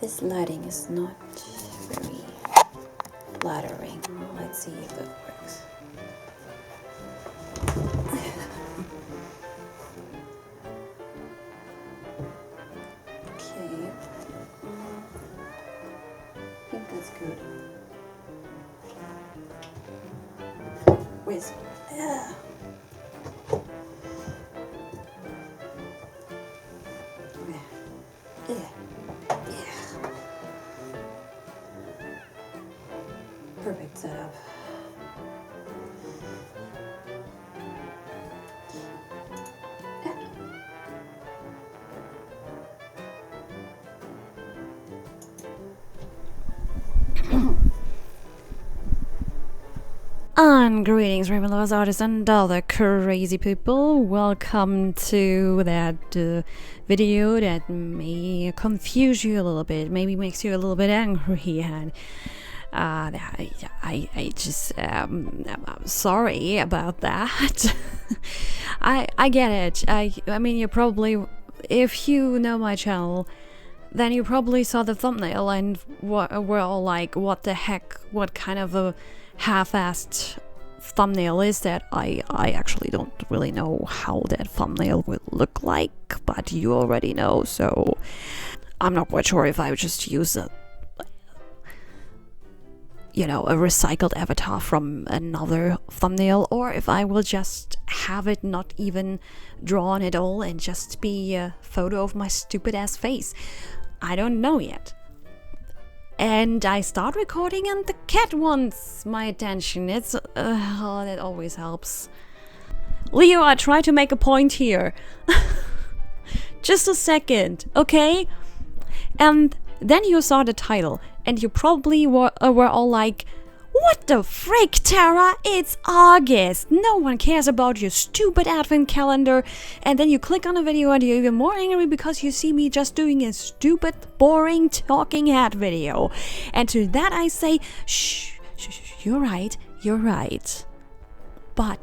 This lighting is not very flattering. Let's see if it works. Okay. I think that's good. Where's... Yeah. Perfect setup. And greetings, Raven lovers, artists, and other crazy people. Welcome to that video that may confuse you a little bit, maybe makes you a little bit angry, and I just I'm sorry about that. I get it. I mean, you probably, if you know my channel, then you probably saw the thumbnail and we're all like, what the heck, what kind of a half-assed thumbnail is that? I actually don't really know how that thumbnail would look like, but you already know, so I'm not quite sure if I would just use a recycled avatar from another thumbnail, or if I will just have it not even drawn at all and just be a photo of my stupid ass face. I don't know yet. And I start recording and the cat wants my attention. It's that always helps. Leo, I try to make a point here. Just a second, okay? And then you saw the title and you probably were all like, what the frick, Tara? It's August. No one cares about your stupid advent calendar. And then you click on a video and you're even more angry because you see me just doing a stupid, boring talking head video. And to that I say, shh, you're right. But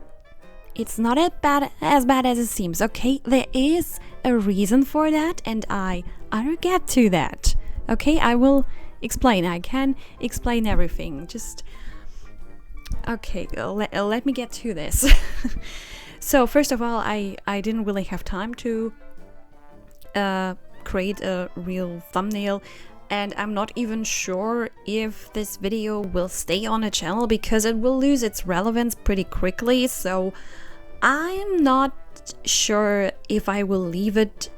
it's not as bad as it seems, okay? There is a reason for that, and I'll get to that. Okay, I will explain. I can explain everything. Just... okay, let me get to this. So first of all, I didn't really have time to create a real thumbnail, and I'm not even sure if this video will stay on the channel because it will lose its relevance pretty quickly, so I'm not sure if I will leave it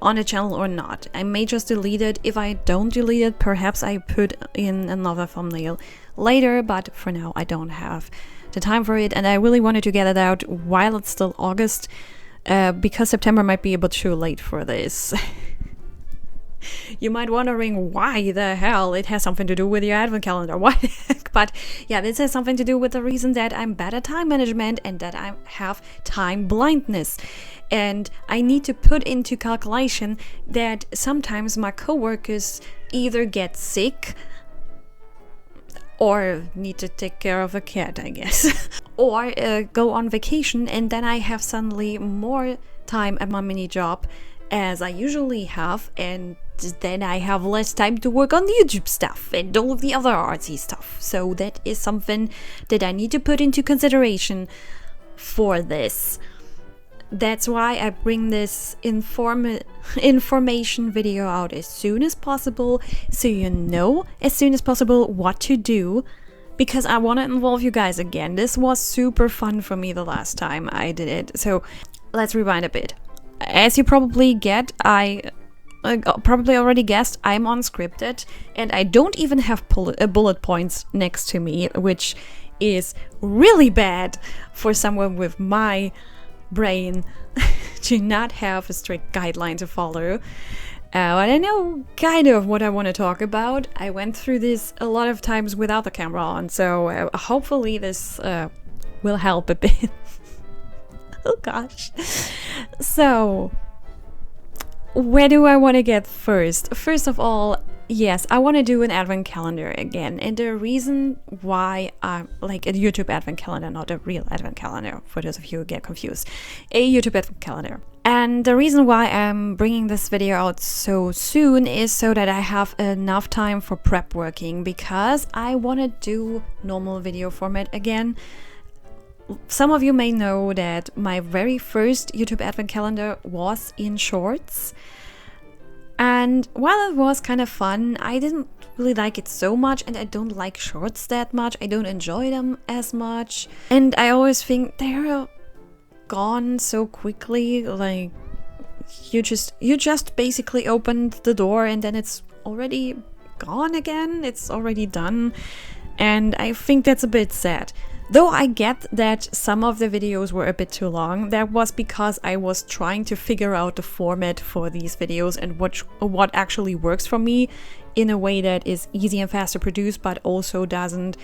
on the channel or not. I may just delete it. If I don't delete it, perhaps I put in another thumbnail later, but for now I don't have the time for it, and I really wanted to get it out while it's still August, because September might be a bit too late for this. You might wondering why the hell it has something to do with your advent calendar. Why the heck? But yeah, this has something to do with the reason that I'm bad at time management and that I have time blindness. And I need to put into calculation that sometimes my coworkers either get sick or need to take care of a cat, I guess, or go on vacation, and then I have suddenly more time at my mini job as I usually have, and then I have less time to work on YouTube stuff and all of the other artsy stuff. So that is something that I need to put into consideration for this. That's why I bring this information video out as soon as possible, so you know as soon as possible what to do, because I want to involve you guys again. This was super fun for me the last time I did it. So let's rewind a bit. As you probably probably already guessed, I'm unscripted and I don't even have bullet points next to me, which is really bad for someone with my brain to not have a strict guideline to follow. And I know kind of what I want to talk about. I went through this a lot of times without the camera on, so hopefully this will help a bit. Oh gosh. So, where do I want to get first? First of all, yes, I want to do an advent calendar again. And the reason why I'm like a YouTube advent calendar, not a real advent calendar, for those of you who get confused. A YouTube advent calendar. And the reason why I'm bringing this video out so soon is so that I have enough time for prep working, because I want to do normal video format again. Some of you may know that my very first YouTube advent calendar was in shorts. And while it was kind of fun, I didn't really like it so much, and I don't like shorts that much. I don't enjoy them as much. And I always think they're gone so quickly. Like you just basically opened the door and then it's already gone again. It's already done. And I think that's a bit sad. Though I get that some of the videos were a bit too long, that was because I was trying to figure out the format for these videos and what actually works for me in a way that is easy and fast to produce, but also doesn't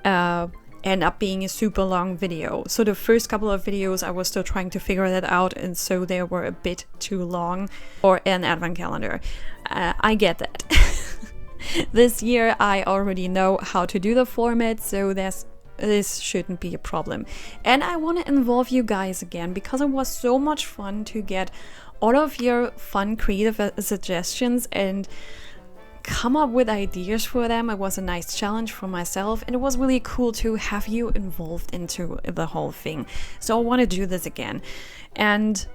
end up being a super long video. So the first couple of videos I was still trying to figure that out, and so they were a bit too long for an advent calendar. I get that. This year I already know how to do the format, so this shouldn't be a problem. And I want to involve you guys again, because it was so much fun to get all of your fun creative suggestions and come up with ideas for them. It was a nice challenge for myself, and it was really cool to have you involved into the whole thing. So I want to do this again. And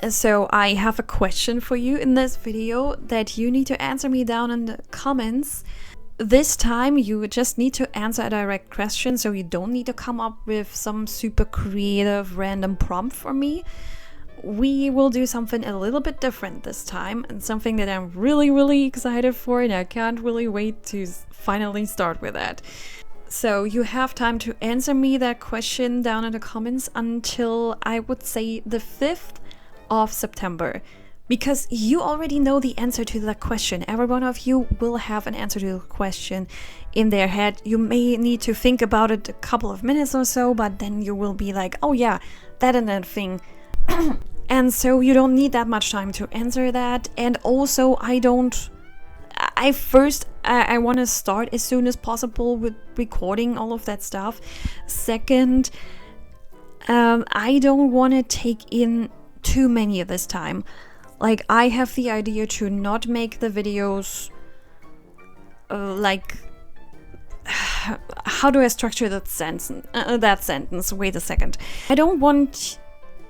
so I have a question for you in this video that you need to answer me down in the comments. This time you just need to answer a direct question, so you don't need to come up with some super creative random prompt for me. We will do something a little bit different this time, and something that I'm really excited for, and I can't really wait to finally start with that. So you have time to answer me that question down in the comments until, I would say, the 5th of September. Because you already know the answer to the question. Every one of you will have an answer to the question in their head. You may need to think about it a couple of minutes or so, but then you will be like, oh yeah, that and that thing. And so you don't need that much time to answer that. And also I want to start as soon as possible with recording all of that stuff. Second, I don't want to take in too many this time. Like, I have the idea to not make the videos like, how do I structure that sentence? Wait a second. I don't want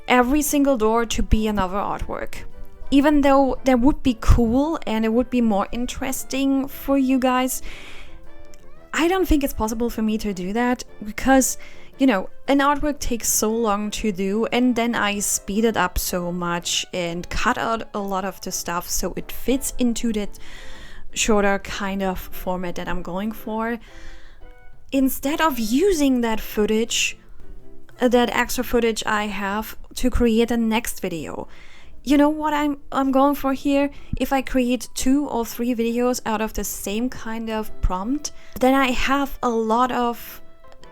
every single door to be another artwork. Even though that would be cool and it would be more interesting for you guys, I don't think it's possible for me to do that, because you know, an artwork takes so long to do, and then I speed it up so much and cut out a lot of the stuff so it fits into that shorter kind of format that I'm going for. Instead of using that footage, that extra footage I have, to create a next video. You know what I'm going for here? If I create 2 or 3 videos out of the same kind of prompt, then I have a lot of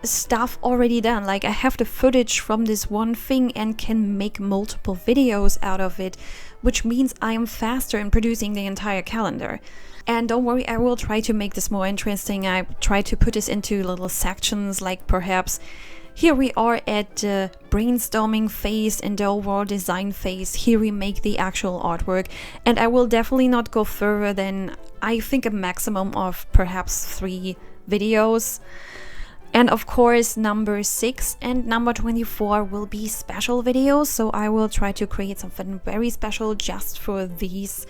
stuff already done. Like, I have the footage from this one thing and can make multiple videos out of it, which means I am faster in producing the entire calendar. And don't worry, I will try to make this more interesting. I try to put this into little sections, like perhaps here we are at the brainstorming phase and the overall design phase. Here we make the actual artwork, and I will definitely not go further than, I think, a maximum of perhaps 3 videos. And of course, number 6 and number 24 will be special videos, so I will try to create something very special just for these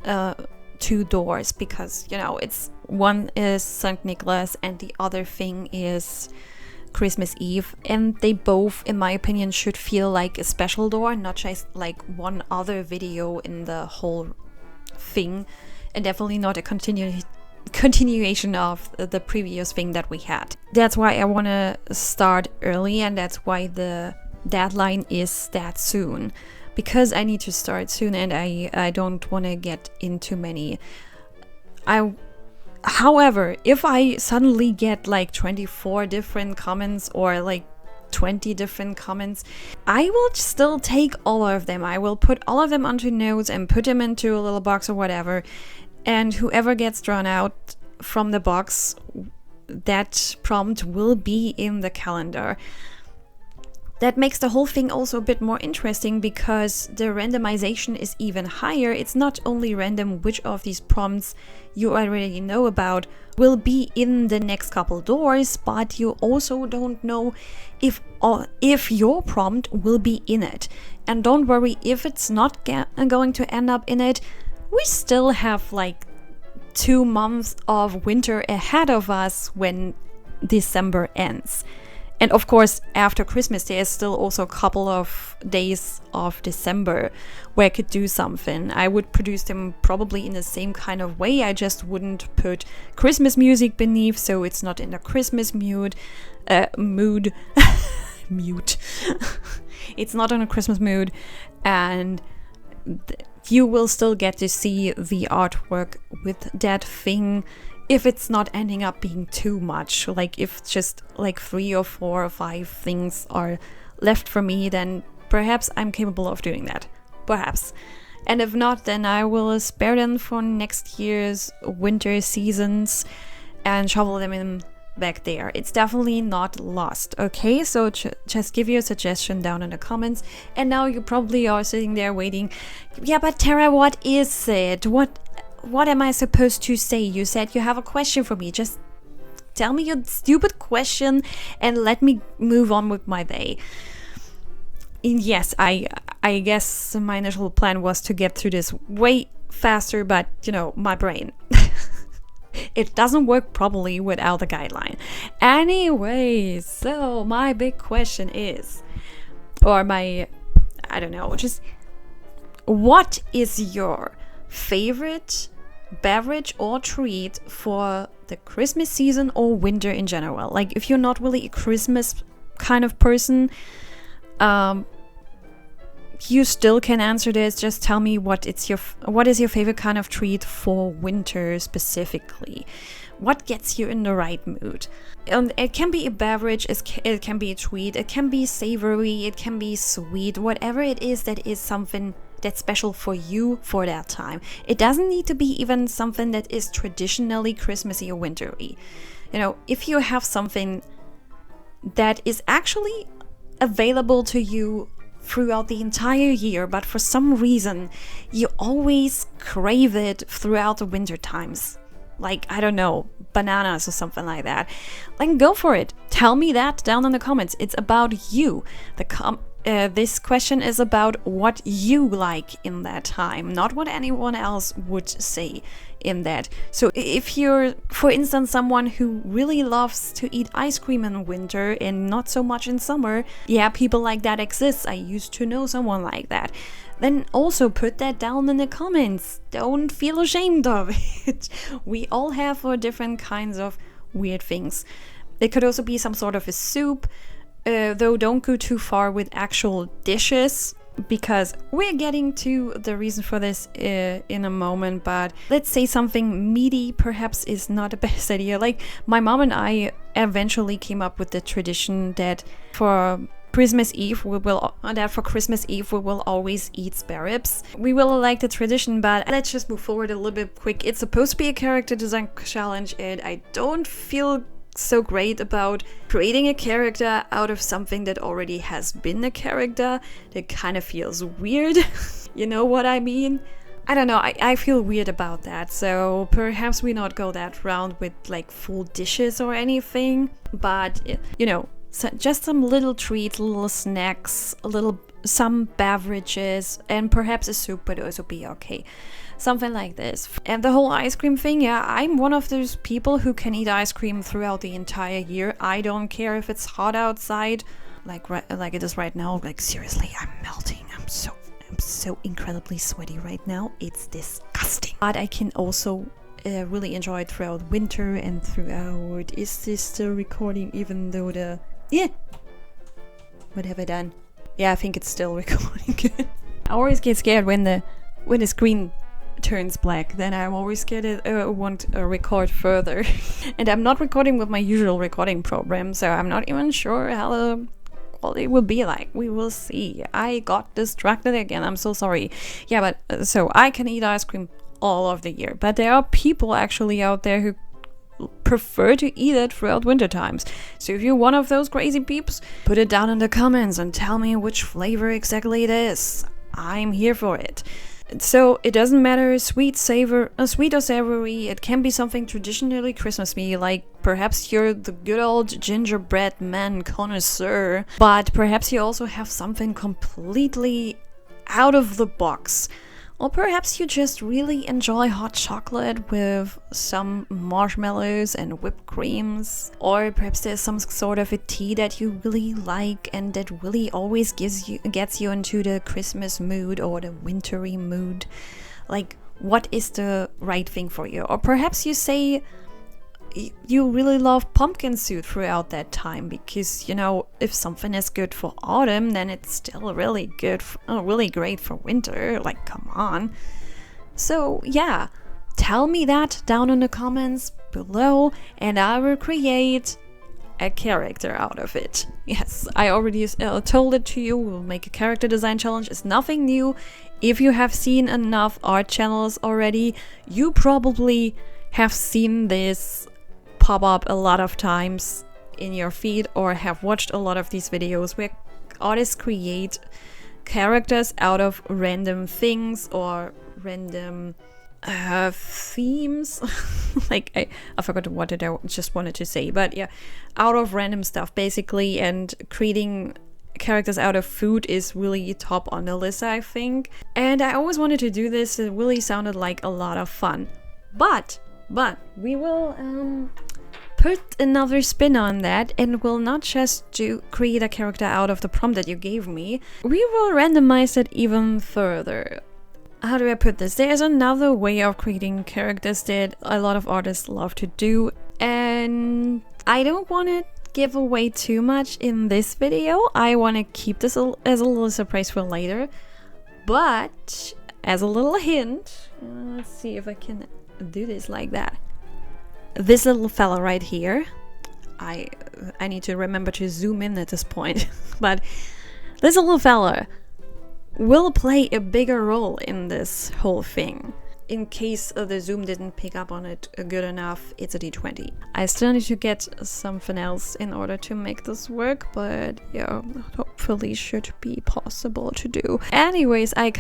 2 doors, because, you know, it's one is St. Nicholas and the other thing is Christmas Eve, and they both, in my opinion, should feel like a special door, not just like one other video in the whole thing, and definitely not a continuation of the previous thing that we had. That's why I want to start early, and that's why the deadline is that soon, because I need to start soon, and I don't want to get into many. However, if I suddenly get like 24 different comments or like 20 different comments, I will still take all of them. I will put all of them onto notes and put them into a little box or whatever, and whoever gets drawn out from the box, that prompt will be in the calendar. that makes the whole thing also a bit more interesting because the randomization is even higher. It's not only random which of these prompts you already know about will be in the next couple doors, but you also don't know if your prompt will be in it. And don't worry if it's not going to end up in it. We still have like 2 months of winter ahead of us when December ends. And of course, after Christmas, there's still also a couple of days of December where I could do something. I would produce them probably in the same kind of way. I just wouldn't put Christmas music beneath, so it's not in the Christmas mood. Mute. It's not in a Christmas mood, and you will still get to see the artwork with that thing. If it's not ending up being too much, like if just like 3 or 4 or 5 things are left for me, then perhaps I'm capable of doing that. Perhaps. And if not, then I will spare them for next year's winter seasons and shovel them in back there. It's definitely not lost, okay? So just give you a suggestion down in the comments. And now you probably are sitting there waiting. Yeah, but Tara, what is it? What am I supposed to say? You said you have a question for me. Just tell me your stupid question and let me move on with my day. And yes, I guess my initial plan was to get through this way faster, but you know, my brain. It doesn't work properly without the guideline. Anyway, so my big question is, I don't know, just what is your favorite beverage or treat for the Christmas season or winter in general? Like if you're not really a Christmas kind of person, you still can answer this. Just tell me what is your favorite kind of treat for winter specifically. What gets you in the right mood? And it can be a beverage, it can be a treat, it can be savory, it can be sweet, whatever it is that is something that's special for you for that time. It doesn't need to be even something that is traditionally Christmassy or wintry. You know, if you have something that is actually available to you throughout the entire year, but for some reason you always crave it throughout the winter times, like, I don't know, bananas or something like that, then go for it. Tell me that down in the comments. It's about you. This question is about what you like in that time, not what anyone else would say in that. So if you're, for instance, someone who really loves to eat ice cream in winter and not so much in summer, yeah, people like that exist. I used to know someone like that. Then also put that down in the comments. Don't feel ashamed of it. We all have different kinds of weird things. It could also be some sort of a soup. Though don't go too far with actual dishes, because we're getting to the reason for this in a moment. But let's say something meaty perhaps is not the best idea. Like my mom and I eventually came up with the tradition that for Christmas Eve we will always eat spare ribs. We will like the tradition, but let's just move forward a little bit quick. It's supposed to be a character design challenge, and I don't feel so great about creating a character out of something that already has been a character. That kind of feels weird. You know what I mean? I don't know, I feel weird about that, so perhaps we not go that round with like full dishes or anything, but you know, so just some little treats, little snacks, some beverages, and perhaps a soup would also be okay. Something like this. And the whole ice cream thing, yeah, I'm one of those people who can eat ice cream throughout the entire year. I don't care if it's hot outside, like it is right now. Like seriously, I'm melting. I'm so incredibly sweaty right now. It's disgusting. But I can also really enjoy it throughout winter and throughout. Is this still recording? Even though what have I done? Yeah, I think it's still recording. I always get scared when the screen turns black. Then I'm always scared it won't record further. And I'm not recording with my usual recording program, so I'm not even sure how the quality will be like. We will see. I got distracted again. I'm so sorry. Yeah, but so I can eat ice cream all of the year, but there are people actually out there prefer to eat it throughout winter times. So if you're one of those crazy peeps, put it down in the comments and tell me which flavor exactly it is. I'm here for it. So it doesn't matter sweet or savory. It can be something traditionally Christmassy, like perhaps you're the good old gingerbread man connoisseur, but perhaps you also have something completely out of the box. Or perhaps you just really enjoy hot chocolate with some marshmallows and whipped creams. Or perhaps there's some sort of a tea that you really like and that really always gets you into the Christmas mood or the wintry mood. Like, what is the right thing for you? Or perhaps you say you really love pumpkin soup throughout that time because, you know, if something is good for autumn, then it's still really good, really great for winter. Like, come on. So yeah, tell me that down in the comments below and I will create a character out of it. Yes, I already told it to you. We'll make a character design challenge. It's nothing new. If you have seen enough art channels already, you probably have seen this pop up a lot of times in your feed or have watched a lot of these videos where artists create characters out of random things or random themes. Like I forgot what I just wanted to say, but yeah, out of random stuff basically, and creating characters out of food is really top on the list, I think. And I always wanted to do this. It really sounded like a lot of fun, but we will put another spin on that and will not just create a character out of the prompt that you gave me. We will randomize it even further. How do I put this? There's another way of creating characters that a lot of artists love to do, and I don't want to give away too much in this video. I want to keep this as a little surprise for later, but as a little hint, let's see if I can do this like that. This little fella right here, I need to remember to zoom in at this point, but this little fella will play a bigger role in this whole thing. In case the zoom didn't pick up on it good enough, it's a D20. I still need to get something else in order to make this work, but yeah, hopefully should be possible to do. Anyways, I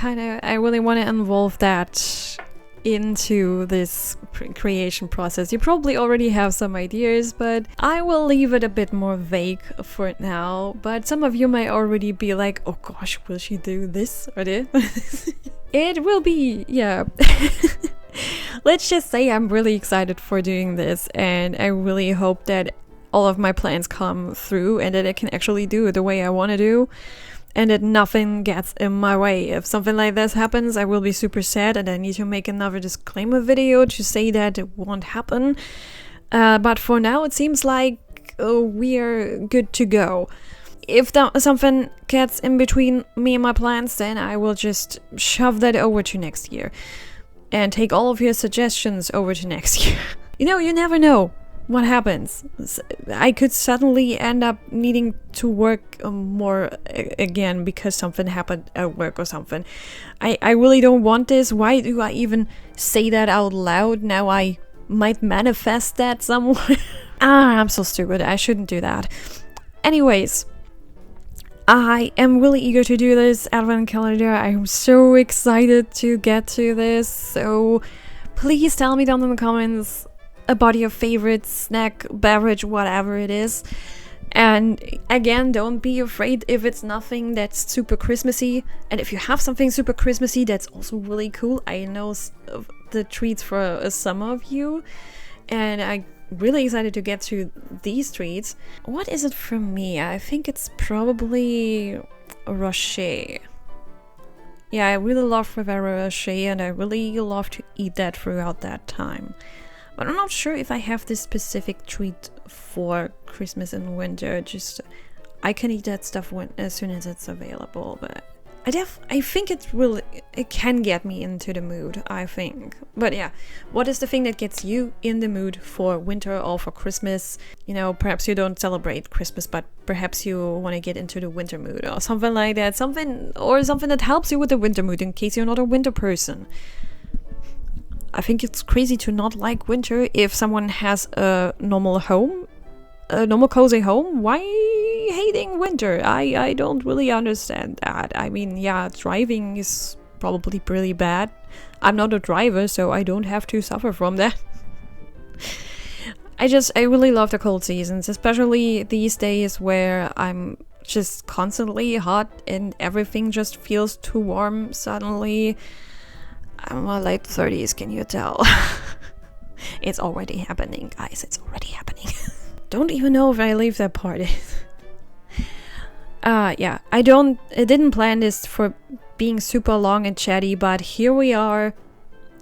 really want to involve that into this creation process. You probably already have some ideas, but I will leave it a bit more vague for now. But some of you might already be like, oh gosh, will she do this or this? It will be, yeah. Let's just say I'm really excited for doing this, and I really hope that all of my plans come through and that I can actually do it the way I want to do, and that nothing gets in my way. If something like this happens, I will be super sad and I need to make another disclaimer video to say that it won't happen. But for now, it seems like we're good to go. If something gets in between me and my plans, then I will just shove that over to next year and take all of your suggestions over to next year. You know, you never know what happens. I could suddenly end up needing to work more again because something happened at work or something. I really don't want this. Why do I even say that out loud? Now I might manifest that somewhere. I'm so stupid. I shouldn't do that. Anyways, I am really eager to do this advent calendar. I'm so excited to get to this. So please tell me down in the comments about your favorite snack, beverage, whatever it is. And again, don't be afraid if it's nothing that's super Christmassy. And if you have something super Christmassy, that's also really cool. I know the treats for some of you, and I'm really excited to get to these treats. What is it for me? I think it's probably Rocher. Yeah, I really love Ferrero Rocher, and I really love to eat that throughout that time. But I'm not sure if I have this specific treat for Christmas and winter. Just I can eat that stuff as soon as it's available. But I think it can get me into the mood, I think. But yeah, what is the thing that gets you in the mood for winter or for Christmas? You know, perhaps you don't celebrate Christmas, but perhaps you want to get into the winter mood or something like that. Something that helps you with the winter mood in case you're not a winter person. I think it's crazy to not like winter if someone has a normal home, a normal cozy home. Why hating winter? I don't really understand that. I mean, yeah, driving is probably pretty bad. I'm not a driver, so I don't have to suffer from that. I really love the cold seasons, especially these days where I'm just constantly hot and everything just feels too warm suddenly. I'm in my late 30s, can you tell? It's already happening, guys, it's already happening. Don't even know if I leave that part in. Yeah, I didn't plan this for being super long and chatty, but here we are.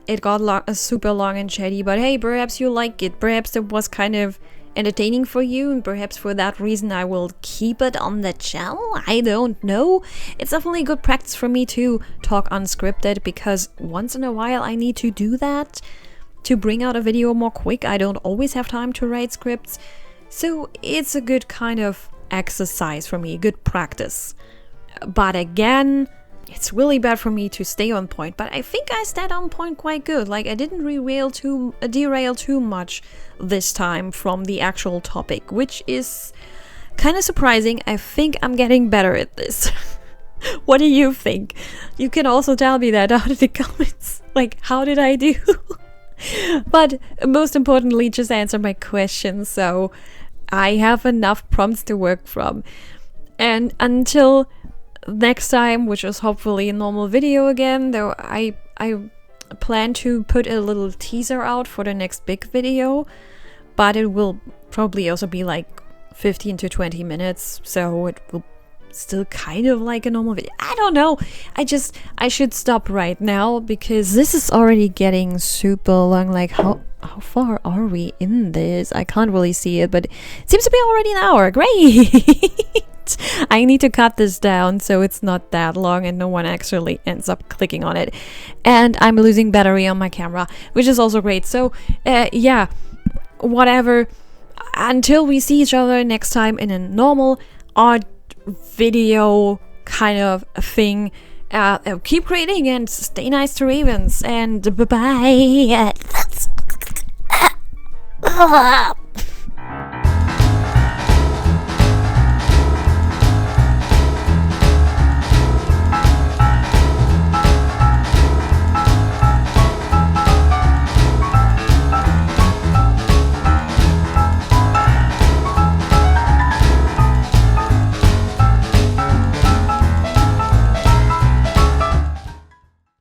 It got super long and chatty, but hey, perhaps you like it. Perhaps it was kind of entertaining for you, and perhaps for that reason I will keep it on the channel. I don't know. It's definitely good practice for me to talk unscripted, because once in a while I need to do that to bring out a video more quick. I don't always have time to write scripts, so it's a good kind of exercise for me, good practice. But again, it's really bad for me to stay on point, but I think I stayed on point quite good. Like, I didn't derail too much this time from the actual topic, which is kind of surprising. I think I'm getting better at this. What do you think? You can also tell me that out in the comments. Like, how did I do? But most importantly, just answer my questions so I have enough prompts to work from. And until next time, which is hopefully a normal video again, though I plan to put a little teaser out for the next big video, but it will probably also be like 15 to 20 minutes, so it will still kind of like a normal video. I don't know. I should stop right now because this is already getting super long. Like, how far are we in this? I can't really see it, but it seems to be already an hour. Great. I need to cut this down so it's not that long and no one actually ends up clicking on it. And I'm losing battery on my camera, which is also great. So yeah, whatever. Until we see each other next time in a normal art video kind of thing, keep creating and stay nice to ravens, and bye bye.